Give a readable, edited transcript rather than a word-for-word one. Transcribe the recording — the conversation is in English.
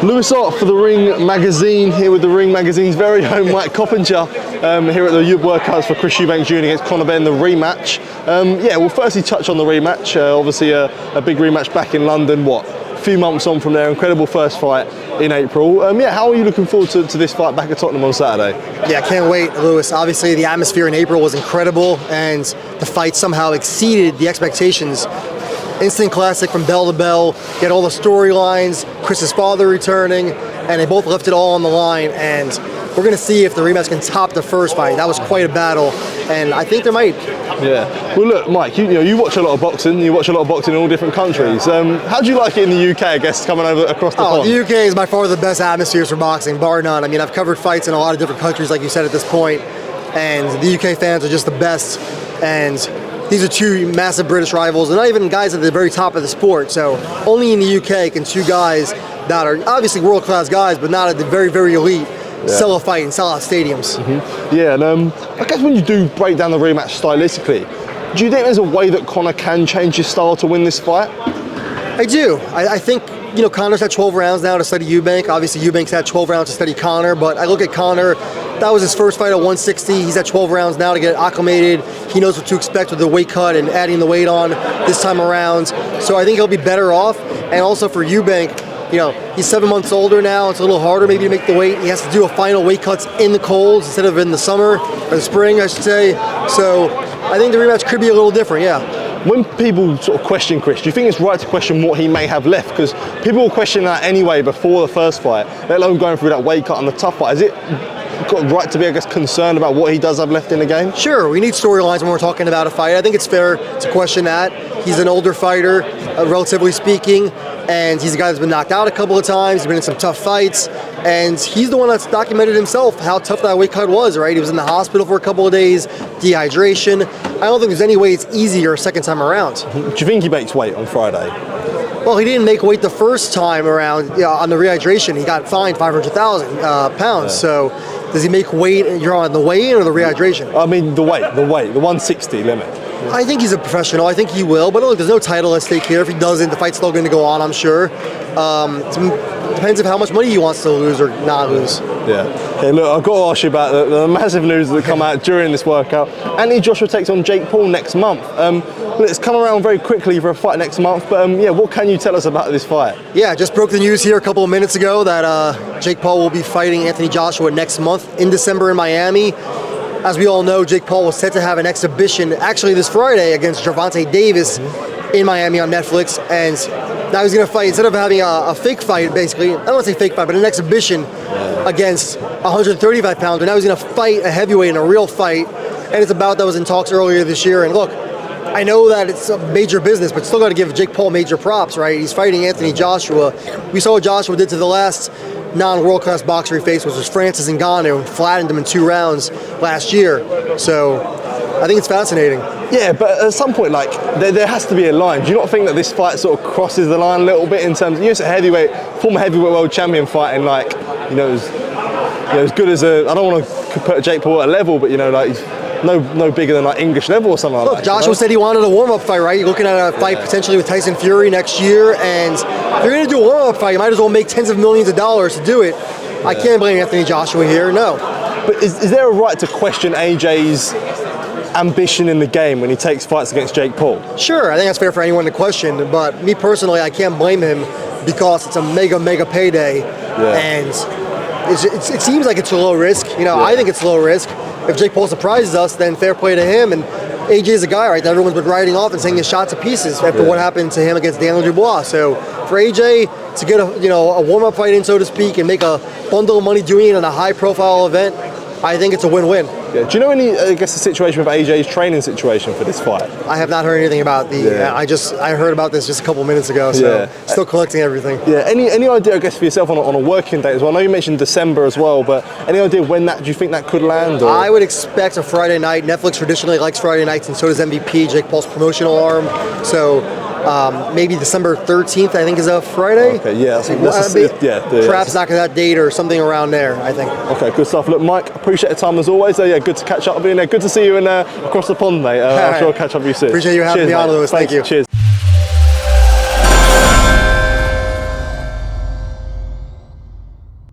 Lewis Art for the Ring Magazine, here with the Ring Magazine's very own Mike Coppinger, here at the workouts for Chris Eubank Jr. against Conor Benn, the rematch. Yeah, we'll firstly touch on the rematch. Obviously a big rematch back in London, a few months on from their incredible first fight in April. Yeah, how are you looking forward to this fight back at Tottenham on Saturday? Yeah, can't wait, Lewis. Obviously, the atmosphere in April was incredible, and the fight somehow exceeded the expectations. Instant classic from bell to bell. Get all the storylines, Chris's father returning, and they both left it all on the line. And we're going to see if the rematch can top the first fight. That was quite a battle, and I think there might. Yeah. Well, look, Mike, you watch a lot of boxing. You watch a lot of boxing in all different countries. How do you like it in the UK, I guess, coming over across the pond? The UK is by far the best atmospheres for boxing, bar none. I mean, I've covered fights in a lot of different countries, like you said at this point, and the UK fans are just the best. And these are two massive British rivals, and not even guys at the very top of the sport. So only in the UK can two guys that are obviously world-class guys, but not at the very, very elite, sell a fight and sell out stadiums. Yeah, and I guess when you do break down the rematch stylistically, do you think there's a way that Conor can change his style to win this fight? I do. I think, Conor's had 12 rounds now to study Eubank. Obviously, Eubank's had 12 rounds to study Conor, but I look at Conor, that was his first fight at 160. He's had 12 rounds now to get acclimated. He knows what to expect with the weight cut and adding the weight on this time around. So I think he'll be better off. And also for Eubank, he's 7 months older now. It's a little harder maybe to make the weight. He has to do a final weight cuts in the cold instead of in the summer, or the spring, I should say. So I think the rematch could be a little different, yeah. When people sort of question Chris, do you think it's right to question what he may have left? Because people will question that anyway before the first fight, let alone going through that weight cut and the tough fight. Is it got right to be, I guess, concerned about what he does have left in the game? Sure, we need storylines when we're talking about a fight. I think it's fair to question that. He's an older fighter, relatively speaking, and he's a guy that's been knocked out a couple of times. He's been in some tough fights, and he's the one that's documented himself how tough that weight cut was, right? He was in the hospital for a couple of days, dehydration. I don't think there's any way it's easier a second time around. Do you think he makes weight on Friday? Well, he didn't make weight the first time around on the rehydration. He got fined 500,000 pounds. So does he make weight you're on the weigh-in or the rehydration? I mean, the weight, the 160 limit. I think he's a professional. I think he will. But look, there's no title at stake here. If he doesn't, the fight's still going to go on, I'm sure. Depends on how much money he wants to lose or not lose. Yeah. Hey, look, I've got to ask you about the massive news that come out during this workout. Anthony Joshua takes on Jake Paul next month. It's come around very quickly for a fight next month, but yeah, what can you tell us about this fight? Yeah, just broke the news here a couple of minutes ago that Jake Paul will be fighting Anthony Joshua next month in December in Miami. As we all know, Jake Paul was set to have an exhibition actually this Friday against Gervonta Davis in Miami on Netflix, and now he's going to fight, instead of having a fake fight, basically, I don't want to say fake fight, but an exhibition against a 135 pounder. Now he's going to fight a heavyweight in a real fight, and it's a bout that was in talks earlier this year. And look, I know that it's a major business, but still got to give Jake Paul major props, right? He's fighting Anthony Joshua. We saw what Joshua did to the last non-world-class boxer he faced, which was Francis Ngannou, and flattened him in 2 rounds last year. So I think it's fascinating. Yeah, but at some point, there has to be a line. Do you not think that this fight sort of crosses the line a little bit in terms of, it's a former heavyweight world champion fighting as good as I don't want to put Jake Paul at a level, but he's no bigger than English level or something like that. Look, Joshua said he wanted a warm-up fight, right? You're looking at a fight potentially with Tyson Fury next year, and if you're going to do a warm-up fight, you might as well make tens of millions of dollars to do it. I can't blame Anthony Joshua here, no. But is there a right to question AJ's ambition in the game when he takes fights against Jake Paul? Sure, I think that's fair for anyone to question, but me personally, I can't blame him because it's a mega payday, and it seems like it's a low risk. I think it's low risk. If Jake Paul surprises us, then fair play to him. And AJ is a guy, right, that everyone's been writing off and saying his shot to pieces after what happened to him against Daniel Dubois. So for AJ to get a warm-up fight in, so to speak, and make a bundle of money doing it in a high-profile event, I think it's a win-win. Yeah. Do you know the situation with AJ's training situation for this fight? I have not heard anything about I heard about this just a couple minutes ago, so still collecting everything. Yeah. Any idea, I guess, for yourself on a working date as well? I know you mentioned December as well, but any idea when do you think that could land? Or? I would expect a Friday night. Netflix traditionally likes Friday nights, and so does MVP, Jake Paul's promotional arm. So maybe December 13th, I think, is a Friday. Okay, yeah. Perhaps knock that date or something around there, I think. Okay, good stuff. Look, Mike, appreciate the time as always. Good to catch up with you. Good to see you across the pond, mate. I'm sure I'll catch up with you soon. Appreciate you having me on, Lewis. Thank you. Cheers.